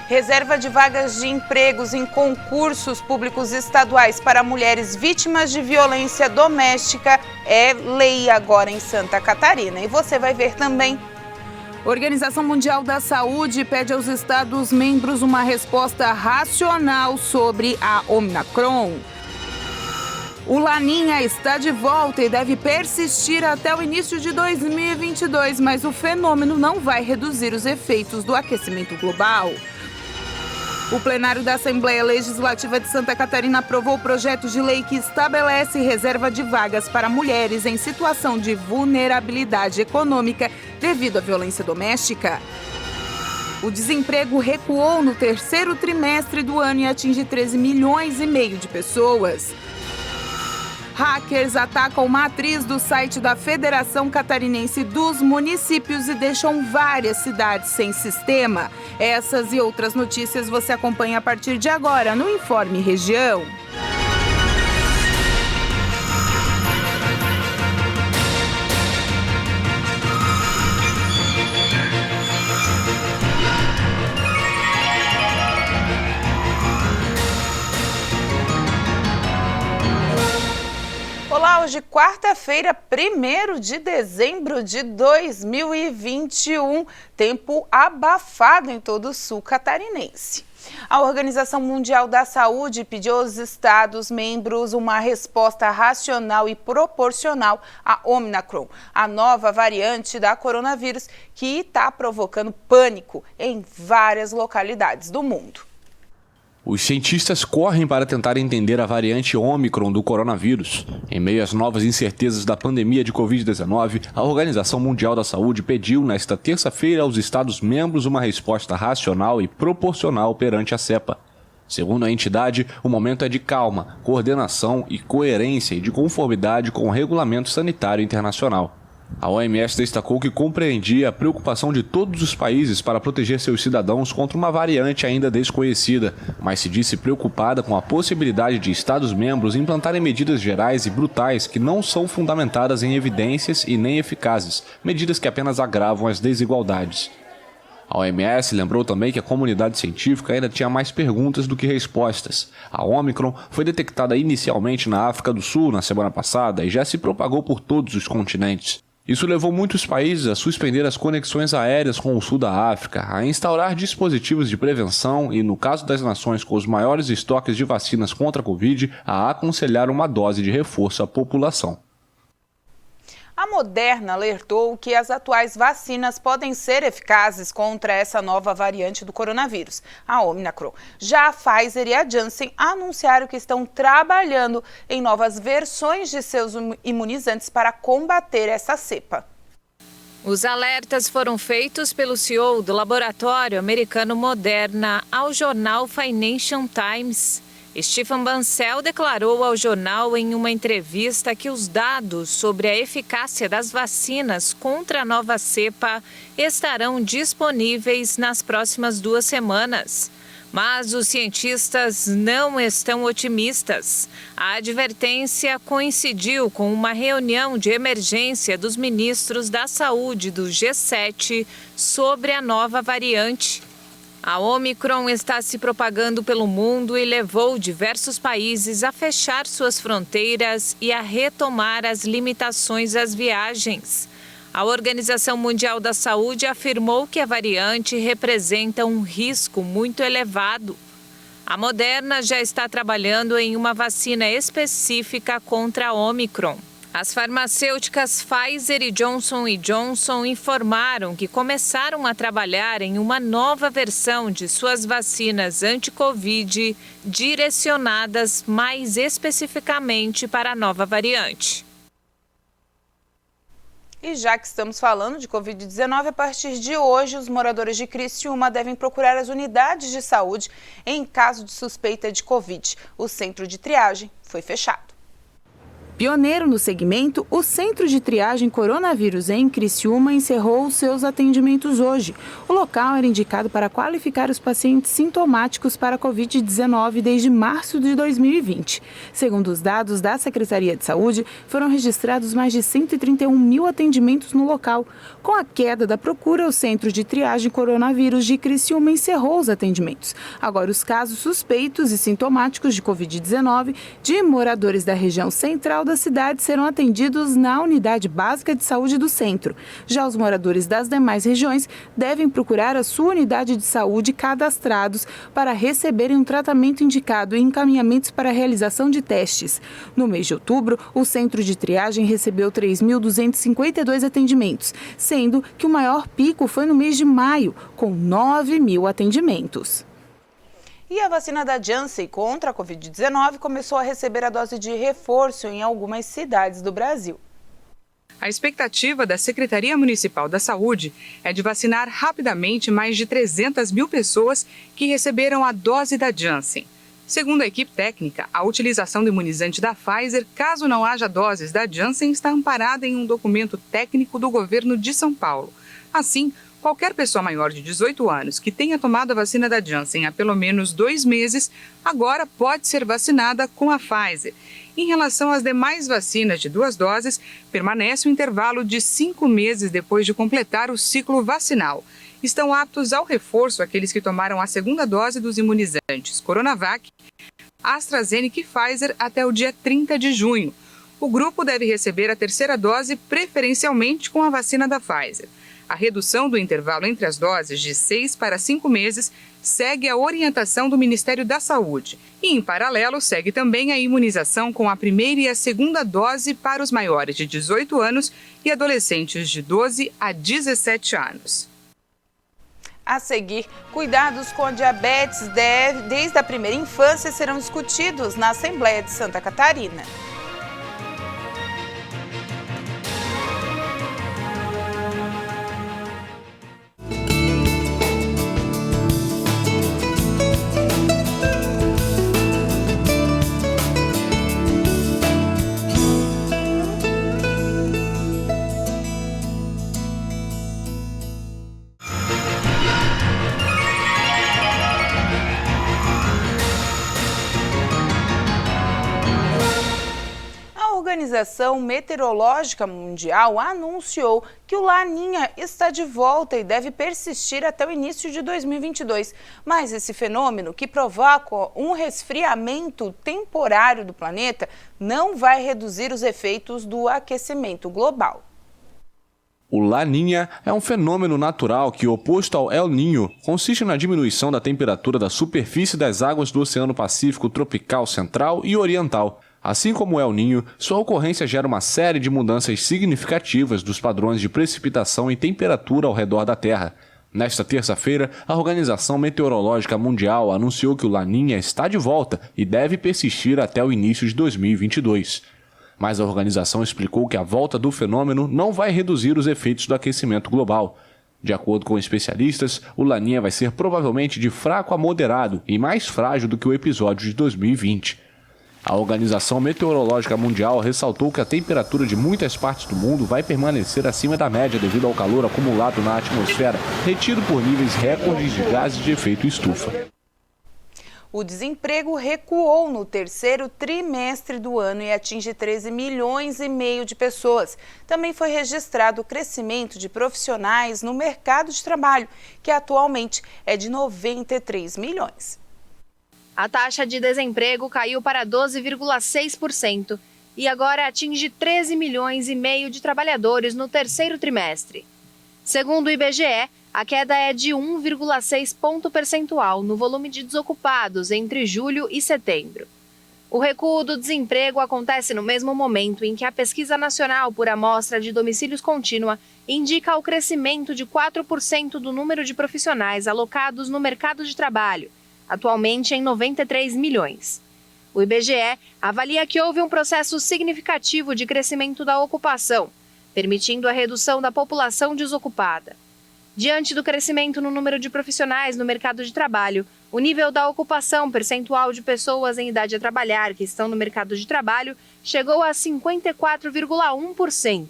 Reserva de vagas de empregos em concursos públicos estaduais para mulheres vítimas de violência doméstica é lei agora em Santa Catarina. E você vai ver também. Organização Mundial da Saúde pede aos Estados-membros uma resposta racional sobre a Omicron. O Laninha está de volta e deve persistir até o início de 2022, mas o fenômeno não vai reduzir os efeitos do aquecimento global. O plenário da Assembleia Legislativa de Santa Catarina aprovou o projeto de lei que estabelece reserva de vagas para mulheres em situação de vulnerabilidade econômica devido à violência doméstica. O desemprego recuou no terceiro trimestre do ano e atinge 13,5 milhões de pessoas. Hackers atacam matriz do site da Federação Catarinense dos Municípios e deixam várias cidades sem sistema. Essas e outras notícias você acompanha a partir de agora no Informe Região. Olá, hoje quarta-feira, 1º de dezembro de 2021, tempo abafado em todo o sul catarinense. A Organização Mundial da Saúde pediu aos Estados-membros uma resposta racional e proporcional à Omicron, a nova variante da coronavírus que está provocando pânico em várias localidades do mundo. Os cientistas correm para tentar entender a variante Ômicron do coronavírus. Em meio às novas incertezas da pandemia de Covid-19, a Organização Mundial da Saúde pediu nesta terça-feira aos Estados-membros uma resposta racional e proporcional perante a cepa. Segundo a entidade, o momento é de calma, coordenação e coerência e de conformidade com o regulamento sanitário internacional. A OMS destacou que compreendia a preocupação de todos os países para proteger seus cidadãos contra uma variante ainda desconhecida, mas se disse preocupada com a possibilidade de Estados-membros implantarem medidas gerais e brutais que não são fundamentadas em evidências e nem eficazes, medidas que apenas agravam as desigualdades. A OMS lembrou também que a comunidade científica ainda tinha mais perguntas do que respostas. A Omicron foi detectada inicialmente na África do Sul na semana passada e já se propagou por todos os continentes. Isso levou muitos países a suspender as conexões aéreas com o sul da África, a instaurar dispositivos de prevenção e, no caso das nações com os maiores estoques de vacinas contra a Covid, a aconselhar uma dose de reforço à população. A Moderna alertou que as atuais vacinas podem ser eficazes contra essa nova variante do coronavírus, a Omicron. Já a Pfizer e a Janssen anunciaram que estão trabalhando em novas versões de seus imunizantes para combater essa cepa. Os alertas foram feitos pelo CEO do laboratório americano Moderna ao jornal Financial Times. Stephen Bancel declarou ao jornal em uma entrevista que os dados sobre a eficácia das vacinas contra a nova cepa estarão disponíveis nas próximas 2 semanas. Mas os cientistas não estão otimistas. A advertência coincidiu com uma reunião de emergência dos ministros da saúde do G7 sobre a nova variante. A Omicron está se propagando pelo mundo e levou diversos países a fechar suas fronteiras e a retomar as limitações às viagens. A Organização Mundial da Saúde afirmou que a variante representa um risco muito elevado. A Moderna já está trabalhando em uma vacina específica contra a Omicron. As farmacêuticas Pfizer e Johnson informaram que começaram a trabalhar em uma nova versão de suas vacinas anti-Covid direcionadas mais especificamente para a nova variante. E já que estamos falando de Covid-19, a partir de hoje, os moradores de Criciúma devem procurar as unidades de saúde em caso de suspeita de Covid. O centro de triagem foi fechado. Pioneiro no segmento, o Centro de Triagem Coronavírus em Criciúma encerrou os seus atendimentos hoje. O local era indicado para qualificar os pacientes sintomáticos para a Covid-19 desde março de 2020. Segundo os dados da Secretaria de Saúde, foram registrados mais de 131 mil atendimentos no local. Com a queda da procura, o Centro de Triagem Coronavírus de Criciúma encerrou os atendimentos. Agora, os casos suspeitos e sintomáticos de Covid-19 de moradores da região central da cidade serão atendidos na Unidade Básica de Saúde do centro. Já os moradores das demais regiões devem procurar a sua unidade de saúde cadastrados para receberem um tratamento indicado e encaminhamentos para a realização de testes. No mês de outubro, o Centro de Triagem recebeu 3.252 atendimentos, sendo que o maior pico foi no mês de maio, com 9 mil atendimentos. E a vacina da Janssen contra a Covid-19 começou a receber a dose de reforço em algumas cidades do Brasil. A expectativa da Secretaria Municipal da Saúde é de vacinar rapidamente mais de 300 mil pessoas que receberam a dose da Janssen. Segundo a equipe técnica, a utilização do imunizante da Pfizer, caso não haja doses da Janssen, está amparada em um documento técnico do governo de São Paulo. Assim, qualquer pessoa maior de 18 anos que tenha tomado a vacina da Janssen há pelo menos 2 meses, agora pode ser vacinada com a Pfizer. Em relação às demais vacinas de 2 doses, permanece o intervalo de 5 meses depois de completar o ciclo vacinal. Estão aptos ao reforço aqueles que tomaram a 2ª dose dos imunizantes Coronavac, AstraZeneca e Pfizer até o dia 30 de junho. O grupo deve receber a 3ª dose preferencialmente com a vacina da Pfizer. A redução do intervalo entre as doses de 6 para 5 meses segue a orientação do Ministério da Saúde. E, em paralelo, segue também a imunização com a 1ª e a 2ª dose para os maiores de 18 anos e adolescentes de 12 a 17 anos. A seguir, cuidados com a diabetes desde a primeira infância serão discutidos na Assembleia de Santa Catarina. A Organização Meteorológica Mundial anunciou que o Laninha está de volta e deve persistir até o início de 2022. Mas esse fenômeno, que provoca um resfriamento temporário do planeta, não vai reduzir os efeitos do aquecimento global. O Laninha é um fenômeno natural que, oposto ao El Niño, consiste na diminuição da temperatura da superfície das águas do Oceano Pacífico tropical central e oriental. Assim como o El Niño, sua ocorrência gera uma série de mudanças significativas dos padrões de precipitação e temperatura ao redor da Terra. Nesta terça-feira, a Organização Meteorológica Mundial anunciou que o Laninha está de volta e deve persistir até o início de 2022. Mas a organização explicou que a volta do fenômeno não vai reduzir os efeitos do aquecimento global. De acordo com especialistas, o Laninha vai ser provavelmente de fraco a moderado e mais frágil do que o episódio de 2020. A Organização Meteorológica Mundial ressaltou que a temperatura de muitas partes do mundo vai permanecer acima da média devido ao calor acumulado na atmosfera, retido por níveis recordes de gases de efeito estufa. O desemprego recuou no terceiro trimestre do ano e atinge 13,5 milhões de pessoas. Também foi registrado o crescimento de profissionais no mercado de trabalho, que atualmente é de 93 milhões. A taxa de desemprego caiu para 12,6% e agora atinge 13,5 milhões de trabalhadores no terceiro trimestre. Segundo o IBGE, a queda é de 1,6 ponto percentual no volume de desocupados entre julho e setembro. O recuo do desemprego acontece no mesmo momento em que a Pesquisa Nacional por Amostra de Domicílios Contínua indica o crescimento de 4% do número de profissionais alocados no mercado de trabalho, atualmente em 93 milhões. O IBGE avalia que houve um processo significativo de crescimento da ocupação, permitindo a redução da população desocupada. Diante do crescimento no número de profissionais no mercado de trabalho, o nível da ocupação percentual de pessoas em idade a trabalhar que estão no mercado de trabalho chegou a 54,1%.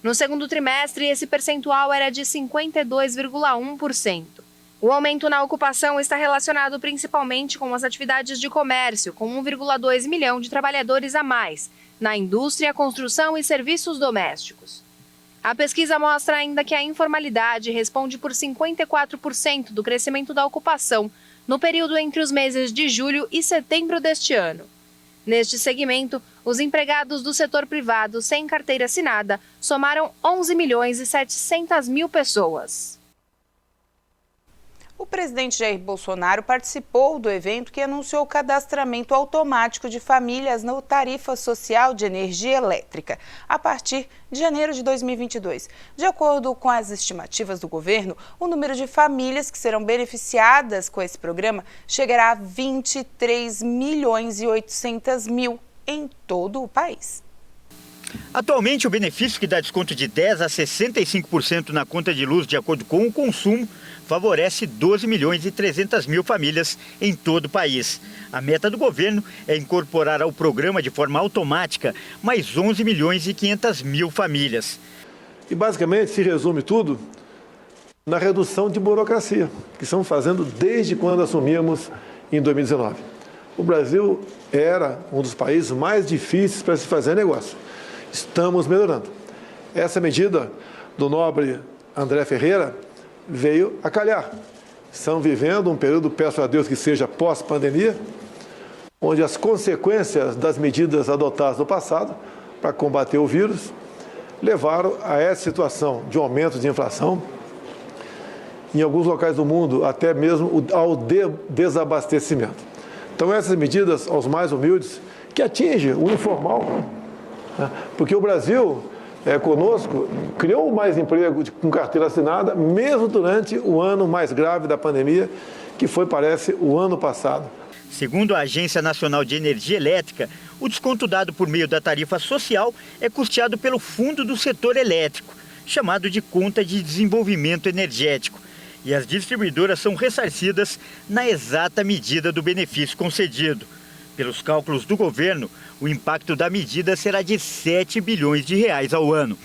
No segundo trimestre, esse percentual era de 52,1%. O aumento na ocupação está relacionado principalmente com as atividades de comércio, com 1,2 milhão de trabalhadores a mais, na indústria, construção e serviços domésticos. A pesquisa mostra ainda que a informalidade responde por 54% do crescimento da ocupação no período entre os meses de julho e setembro deste ano. Neste segmento, os empregados do setor privado sem carteira assinada somaram 11 milhões e 700 mil pessoas. O presidente Jair Bolsonaro participou do evento que anunciou o cadastramento automático de famílias na tarifa social de energia elétrica, a partir de janeiro de 2022. De acordo com as estimativas do governo, o número de famílias que serão beneficiadas com esse programa chegará a 23 milhões e 800 mil em todo o país. Atualmente, o benefício, que dá desconto de 10% a 65% na conta de luz de acordo com o consumo, favorece 12 milhões e 300 mil famílias em todo o país. A meta do governo é incorporar ao programa de forma automática mais 11 milhões e 500 mil famílias. E basicamente se resume tudo na redução de burocracia, que estamos fazendo desde quando assumimos em 2019. O Brasil era um dos países mais difíceis para se fazer negócio. Estamos melhorando. Essa medida do nobre André Ferreira veio a calhar. Estamos vivendo um período, peço a Deus que seja pós-pandemia, onde as consequências das medidas adotadas no passado para combater o vírus levaram a essa situação de aumento de inflação, em alguns locais do mundo até mesmo ao desabastecimento. Então essas medidas aos mais humildes, que atingem o informal, porque o Brasil, conosco, criou mais emprego com carteira assinada, mesmo durante o ano mais grave da pandemia, que foi, parece, o ano passado. Segundo a Agência Nacional de Energia Elétrica, o desconto dado por meio da tarifa social é custeado pelo Fundo do Setor Elétrico, chamado de Conta de Desenvolvimento Energético. E as distribuidoras são ressarcidas na exata medida do benefício concedido. Pelos cálculos do governo, o impacto da medida será de 7 bilhões de reais ao ano.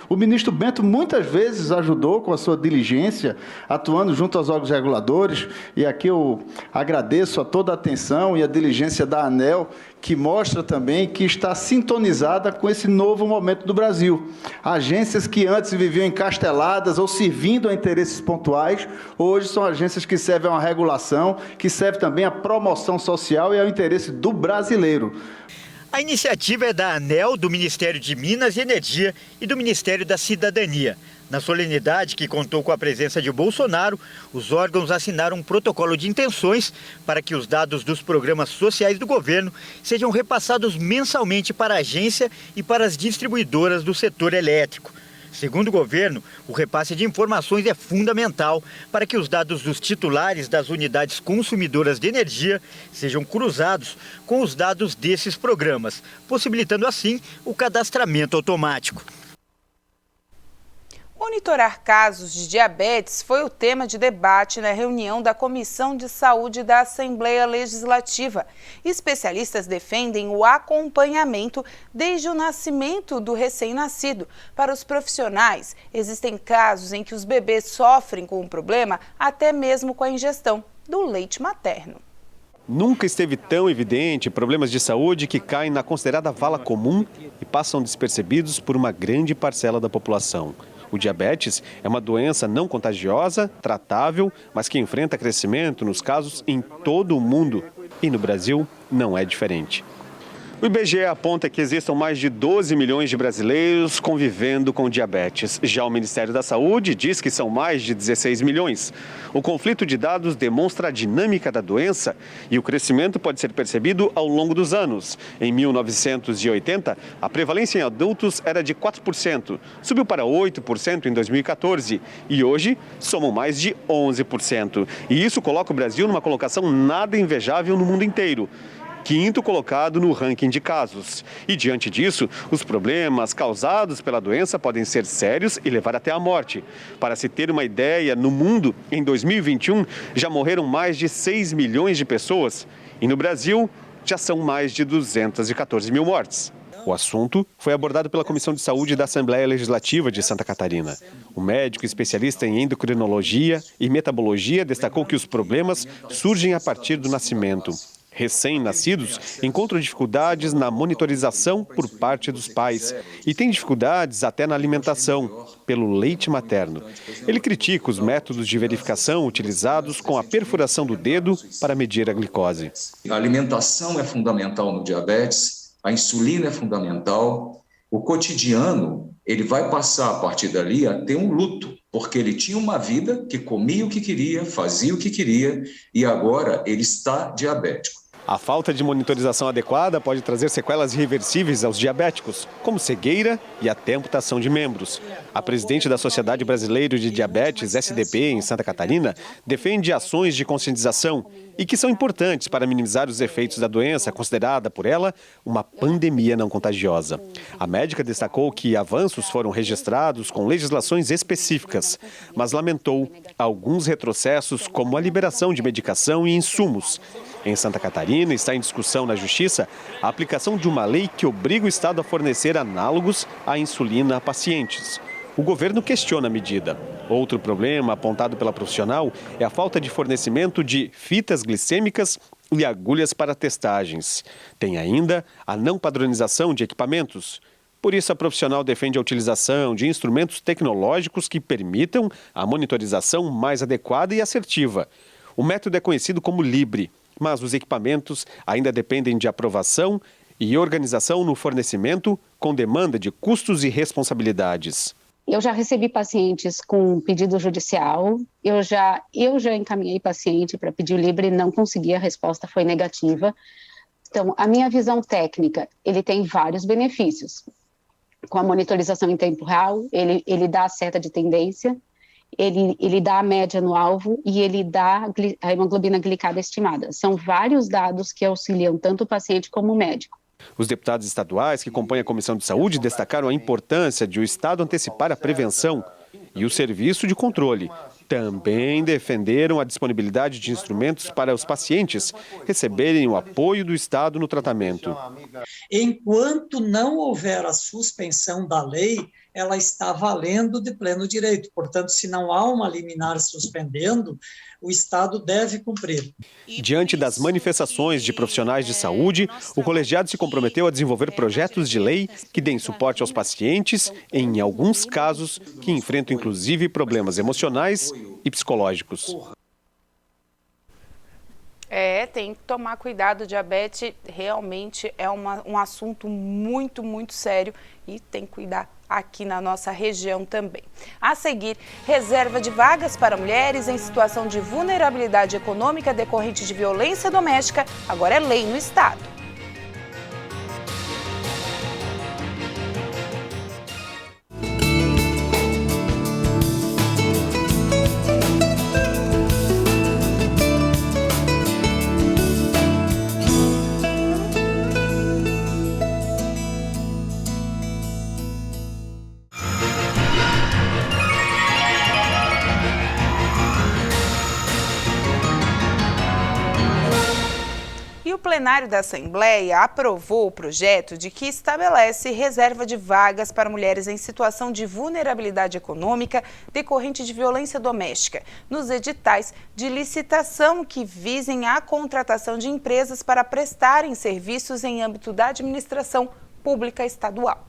O ministro Bento muitas vezes ajudou com a sua diligência, atuando junto aos órgãos reguladores, e aqui eu agradeço a toda a atenção e a diligência da ANEEL, que mostra também que está sintonizada com esse novo momento do Brasil. Agências que antes viviam encasteladas ou servindo a interesses pontuais, hoje são agências que servem a uma regulação, que servem também à promoção social e ao interesse do brasileiro. A iniciativa é da ANEEL, do Ministério de Minas e Energia e do Ministério da Cidadania. Na solenidade, que contou com a presença de Bolsonaro, os órgãos assinaram um protocolo de intenções para que os dados dos programas sociais do governo sejam repassados mensalmente para a agência e para as distribuidoras do setor elétrico. Segundo o governo, o repasse de informações é fundamental para que os dados dos titulares das unidades consumidoras de energia sejam cruzados com os dados desses programas, possibilitando assim o cadastramento automático. Monitorar casos de diabetes foi o tema de debate na reunião da Comissão de Saúde da Assembleia Legislativa. Especialistas defendem o acompanhamento desde o nascimento do recém-nascido. Para os profissionais, existem casos em que os bebês sofrem com o problema até mesmo com a ingestão do leite materno. Nunca esteve tão evidente problemas de saúde que caem na considerada vala comum e passam despercebidos por uma grande parcela da população. O diabetes é uma doença não contagiosa, tratável, mas que enfrenta crescimento nos casos em todo o mundo. E no Brasil não é diferente. O IBGE aponta que existam mais de 12 milhões de brasileiros convivendo com diabetes. Já o Ministério da Saúde diz que são mais de 16 milhões. O conflito de dados demonstra a dinâmica da doença e o crescimento pode ser percebido ao longo dos anos. Em 1980, a prevalência em adultos era de 4%, subiu para 8% em 2014 e hoje somam mais de 11%. E isso coloca o Brasil numa colocação nada invejável no mundo inteiro. quinto colocado no ranking de casos. E diante disso, os problemas causados pela doença podem ser sérios e levar até a morte. Para se ter uma ideia, no mundo, em 2021, já morreram mais de 6 milhões de pessoas. E no Brasil, já são mais de 214 mil mortes. O assunto foi abordado pela Comissão de Saúde da Assembleia Legislativa de Santa Catarina. O médico especialista em endocrinologia e metabologia destacou que os problemas surgem a partir do nascimento. Recém-nascidos encontram dificuldades na monitorização por parte dos pais e têm dificuldades até na alimentação, pelo leite materno. Ele critica os métodos de verificação utilizados com a perfuração do dedo para medir a glicose. A alimentação é fundamental no diabetes. A insulina é fundamental. O cotidiano, ele vai passar a partir dali a ter um luto, porque ele tinha uma vida que comia o que queria, fazia o que queria e agora ele está diabético. A falta de monitorização adequada pode trazer sequelas irreversíveis aos diabéticos, como cegueira e até amputação de membros. A presidente da Sociedade Brasileira de Diabetes, SDP, em Santa Catarina, defende ações de conscientização e que são importantes para minimizar os efeitos da doença, considerada por ela uma pandemia não contagiosa. A médica destacou que avanços foram registrados com legislações específicas, mas lamentou alguns retrocessos, como a liberação de medicação e insumos. Em Santa Catarina, está em discussão na Justiça a aplicação de uma lei que obriga o Estado a fornecer análogos à insulina a pacientes. O governo questiona a medida. Outro problema apontado pela profissional é a falta de fornecimento de fitas glicêmicas e agulhas para testagens. Tem ainda a não padronização de equipamentos. Por isso, a profissional defende a utilização de instrumentos tecnológicos que permitam a monitorização mais adequada e assertiva. O método é conhecido como Libre, mas os equipamentos ainda dependem de aprovação e organização no fornecimento, com demanda de custos e responsabilidades. Eu já recebi pacientes com pedido judicial, eu já encaminhei paciente para pedir o Libre, não consegui, a resposta foi negativa. Então, a minha visão técnica, ele tem vários benefícios. Com a monitorização em tempo real, ele dá a seta de tendência, ele dá a média no alvo e ele dá a hemoglobina glicada estimada. São vários dados que auxiliam tanto o paciente como o médico. Os deputados estaduais que compõem a Comissão de Saúde destacaram a importância de o Estado antecipar a prevenção e o serviço de controle. Também defenderam a disponibilidade de instrumentos para os pacientes receberem o apoio do Estado no tratamento. Enquanto não houver a suspensão da lei, ela está valendo de pleno direito. Portanto, se não há uma liminar suspendendo, o Estado deve cumprir. Diante das manifestações de profissionais de saúde, o colegiado se comprometeu a desenvolver projetos de lei que deem suporte aos pacientes, em alguns casos, que enfrentam inclusive problemas emocionais e psicológicos. Tem que tomar cuidado. O diabetes realmente é um assunto muito, muito sério e tem que cuidar aqui na nossa região também. A seguir, reserva de vagas para mulheres em situação de vulnerabilidade econômica decorrente de violência doméstica agora é lei no estado. E o plenário da Assembleia aprovou o projeto de que estabelece reserva de vagas para mulheres em situação de vulnerabilidade econômica decorrente de violência doméstica nos editais de licitação que visem a contratação de empresas para prestarem serviços em âmbito da administração pública estadual.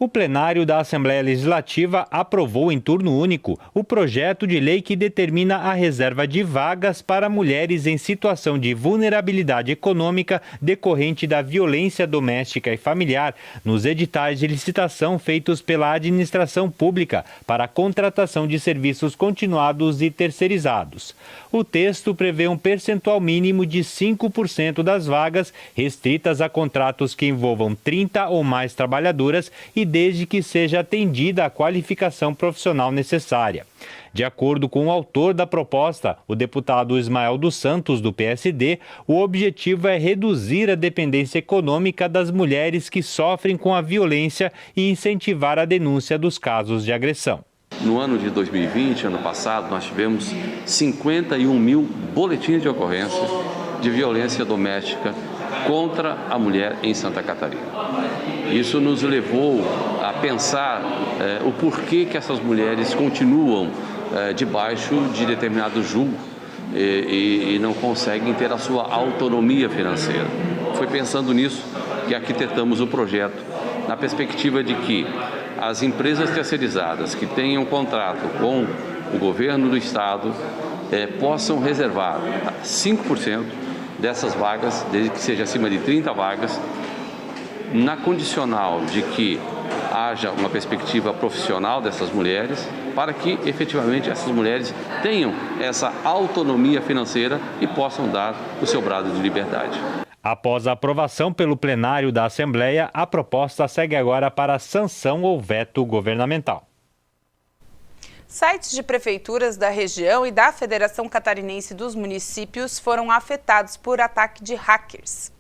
O plenário da Assembleia Legislativa aprovou em turno único o projeto de lei que determina a reserva de vagas para mulheres em situação de vulnerabilidade econômica decorrente da violência doméstica e familiar nos editais de licitação feitos pela administração pública para a contratação de serviços continuados e terceirizados. O texto prevê um percentual mínimo de 5% das vagas restritas a contratos que envolvam 30 ou mais trabalhadoras e desde que seja atendida a qualificação profissional necessária. De acordo com o autor da proposta, o deputado Ismael dos Santos, do PSD, o objetivo é reduzir a dependência econômica das mulheres que sofrem com a violência e incentivar a denúncia dos casos de agressão. No ano de 2020, ano passado, nós tivemos 51 mil boletins de ocorrência de violência doméstica contra a mulher em Santa Catarina. Isso nos levou a pensar o porquê que essas mulheres continuam debaixo de determinado jugo e não conseguem ter a sua autonomia financeira. Foi pensando nisso que arquitetamos o projeto, na perspectiva de que as empresas terceirizadas que tenham contrato com o governo do estado possam reservar 5% dessas vagas, desde que seja acima de 30 vagas, na condicional de que haja uma perspectiva profissional dessas mulheres, para que efetivamente essas mulheres tenham essa autonomia financeira e possam dar o seu brado de liberdade. Após a aprovação pelo plenário da Assembleia, a proposta segue agora para sanção ou veto governamental. Sites de prefeituras da região e da Federação Catarinense dos Municípios foram afetados por ataque de hackers.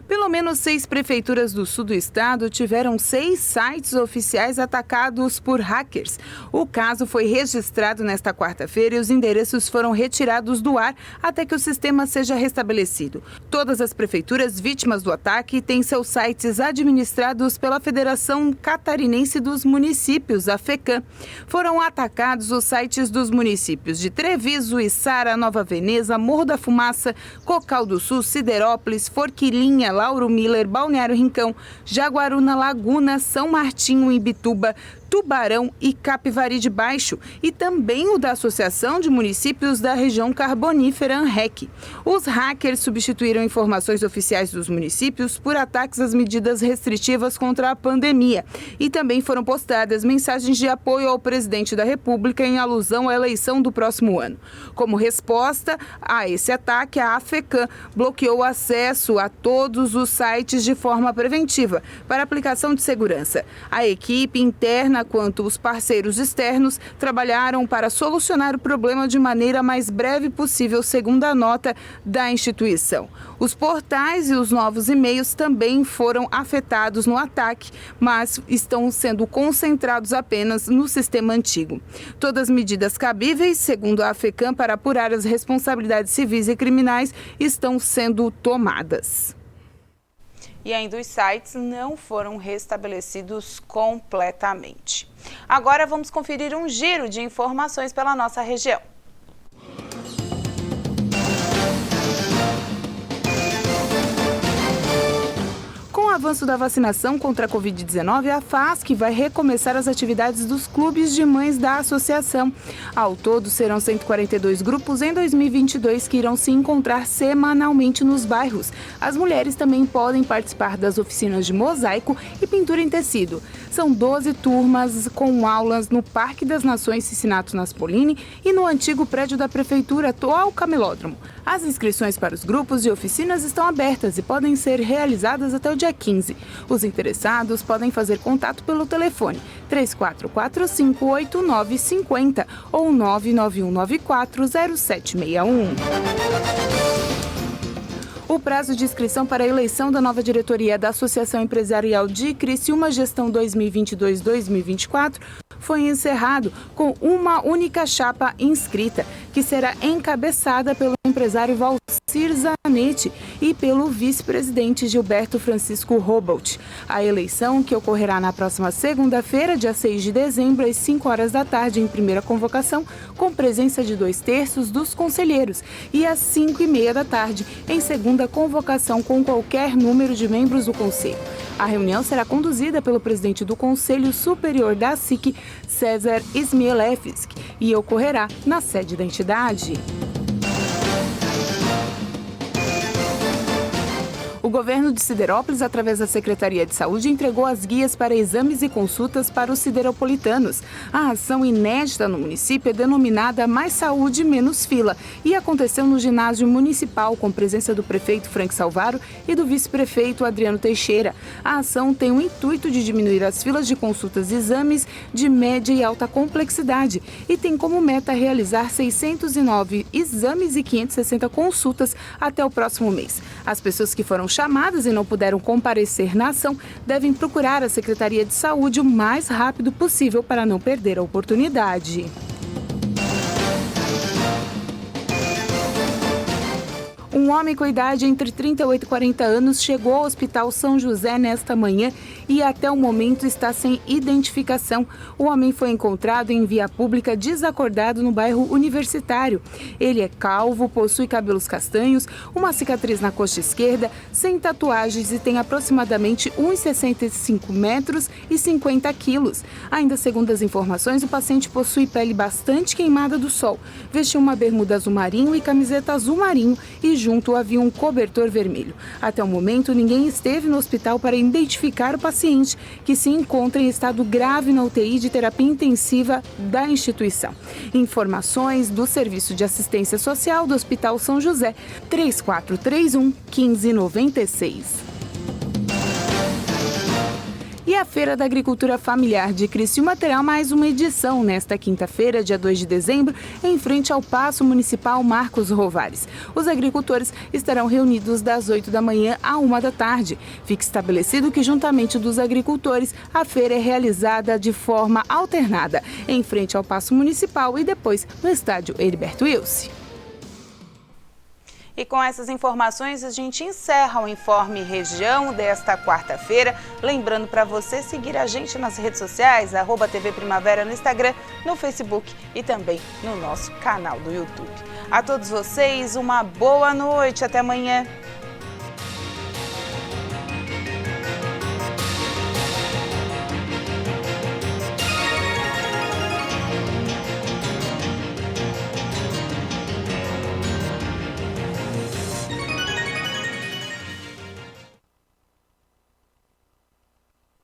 Pelo menos 6 prefeituras do sul do estado tiveram 6 sites oficiais atacados por hackers. O caso foi registrado nesta quarta-feira e os endereços foram retirados do ar até que o sistema seja restabelecido. Todas as prefeituras vítimas do ataque têm seus sites administrados pela Federação Catarinense dos Municípios, a FECAM. Foram atacados os sites dos municípios de Treviso, Içara, Nova Veneza, Morro da Fumaça, Cocal do Sul, Siderópolis, Forquilinha, Lauro Miller, Balneário Rincão, Jaguaruna, Laguna, São Martinho, Imbituba, Tubarão e Capivari de Baixo, e também o da Associação de Municípios da Região Carbonífera, ANREC. Os hackers substituíram informações oficiais dos municípios por ataques às medidas restritivas contra a pandemia, e também foram postadas mensagens de apoio ao presidente da República em alusão à eleição do próximo ano. Como resposta a esse ataque, a AFECAM bloqueou o acesso a todos os sites de forma preventiva para aplicação de segurança. A equipe interna quanto os parceiros externos trabalharam para solucionar o problema de maneira mais breve possível, segundo a nota da instituição. Os portais e os novos e-mails também foram afetados no ataque, mas estão sendo concentrados apenas no sistema antigo. Todas as medidas cabíveis, segundo a FECAM, para apurar as responsabilidades civis e criminais estão sendo tomadas. E ainda os sites não foram restabelecidos completamente. Agora vamos conferir um giro de informações pela nossa região. Com o avanço da vacinação contra a Covid-19, a FASC vai recomeçar as atividades dos clubes de mães da associação. Ao todo, serão 142 grupos em 2022 que irão se encontrar semanalmente nos bairros. As mulheres também podem participar das oficinas de mosaico e pintura em tecido. São 12 turmas com aulas no Parque das Nações Cincinato Naspolini e no antigo prédio da Prefeitura, atual Camelódromo. As inscrições para os grupos e oficinas estão abertas e podem ser realizadas até o dia 15. Os interessados podem fazer contato pelo telefone 3445-8950 ou 991940761. O prazo de inscrição para a eleição da nova diretoria da Associação Empresarial de Criciúma Gestão 2022-2024 foi encerrado com uma única chapa inscrita, que será encabeçada pelo empresário Valcir Zanetti e pelo vice-presidente Gilberto Francisco Robolt. A eleição, que ocorrerá na próxima segunda-feira, dia 6 de dezembro, às 5 horas da tarde, em primeira convocação, com presença de 2/3 dos conselheiros, e às 5:30 da tarde, em segunda convocação, com qualquer número de membros do conselho. A reunião será conduzida pelo presidente do Conselho Superior da SIC, César Smielewski, e ocorrerá na sede da entidade. O governo de Siderópolis, através da Secretaria de Saúde, entregou as guias para exames e consultas para os sideropolitanos. A ação inédita no município é denominada Mais Saúde, Menos Fila e aconteceu no ginásio municipal com presença do prefeito Frank Salvaro e do vice-prefeito Adriano Teixeira. A ação tem o intuito de diminuir as filas de consultas e exames de média e alta complexidade e tem como meta realizar 609 exames e 560 consultas até o próximo mês. As pessoas que foram chamadas e não puderam comparecer na ação devem procurar a Secretaria de Saúde o mais rápido possível para não perder a oportunidade. Um homem com idade entre 38 e 40 anos chegou ao Hospital São José nesta manhã e até o momento está sem identificação. O homem foi encontrado em via pública desacordado no bairro Universitário. Ele é calvo, possui cabelos castanhos, uma cicatriz na coxa esquerda, sem tatuagens e tem aproximadamente 1,65 metros e 50 quilos. Ainda segundo as informações, o paciente possui pele bastante queimada do sol, vestiu uma bermuda azul marinho e camiseta azul marinho e junto havia um cobertor vermelho. Até o momento, ninguém esteve no hospital para identificar o paciente, que se encontra em estado grave na UTI de terapia intensiva da instituição. Informações do Serviço de Assistência Social do Hospital São José, 3431 1596. E a Feira da Agricultura Familiar de Criciúma terá mais uma edição nesta quinta-feira, dia 2 de dezembro, em frente ao Paço Municipal Marcos Rovares. Os agricultores estarão reunidos das 8 da manhã à 1 da tarde. Fica estabelecido que, juntamente dos agricultores, a feira é realizada de forma alternada, em frente ao Paço Municipal e depois no estádio Heriberto Wilson. E com essas informações, a gente encerra o Informe Região desta quarta-feira. Lembrando para você seguir a gente nas redes sociais, @TV Primavera no Instagram, no Facebook e também no nosso canal do YouTube. A todos vocês, uma boa noite. Até amanhã.